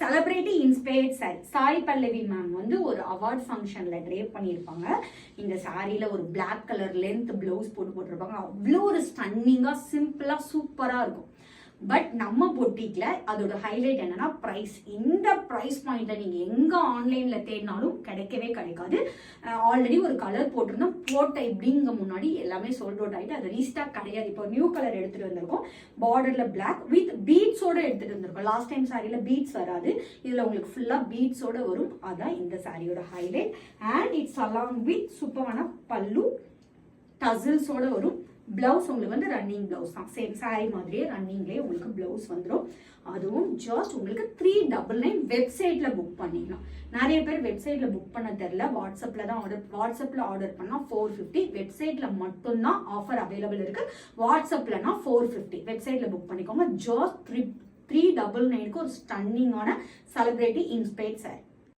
Celebrity inspired saree. Sai Pallavi ma'am வந்து ஒரு award ஃபங்க்ஷன்ல ட்ரேப் பண்ணியிருப்பாங்க. இந்த சாரியில ஒரு பிளாக் கலர் லென்த் பிளவுஸ் போட்டிருப்பாங்க. அவ்வளோ ஒரு ஸ்டன்னிங்கா சிம்பிளா சூப்பரா இருக்கும். பட் நம்ம பொட்டிக்ல அதோட ஹைலைட் என்னன்னா பிரைஸ். இந்த பிரைஸ் பாயிண்ட்ல நீங்க எங்க ஆன்லைன்ல தேடினாலும் கிடைக்கவே கிடைக்காது. ஆல்ரெடி ஒரு கலர் போட்டிருந்தோம், போட்ட இப்படிங்க முன்னாடி எல்லாமே சோல்ட் அவுட் ஆயிட்டு அது ரீஸ்டாக் கிடையாது. இப்போ நியூ கலர் எடுத்துட்டு வந்திருக்கோம், பார்டர்ல பிளாக் வித் பீட்ஸோட எடுத்துட்டு வந்திருக்கோம். லாஸ்ட் டைம் சாரியில பீட்ஸ் வராது, இதுல உங்களுக்கு ஃபுல்லா பீட்ஸோட வரும். அதான் இந்த சாரியோட highlight. And it's along with சூப்பரான பல்லு டசில்ஸோட வரும். பிளவுஸ் உங்களுக்கு வந்து ரன்னிங் பிளவுஸ் தான், சேம் சாரி மாதிரியே ரன்னிங்லேயே உங்களுக்கு பிளவுஸ் வந்துடும். அதுவும் ஜஸ்ட் உங்களுக்கு 399 வெப்சைட்ல புக் பண்ணிக்கலாம். நிறைய பேர் வெப்சைட்ல புக் பண்ண தெரியல, வாட்ஸ்அப்ல ஆர்டர் பண்ணா 450, வெப்சைட்ல மட்டும்தான் ஆஃபர் அவைலபிள் இருக்கு. வாட்ஸ்அப்லனா 450, வெப்சைட்ல புக் பண்ணிக்கோங்க. ஜஸ்ட் 399க்கு ஒரு ஸ்டன்னிங்கான செலிபிரிட்டி இன்ஸ்பயர்ட் சாரி.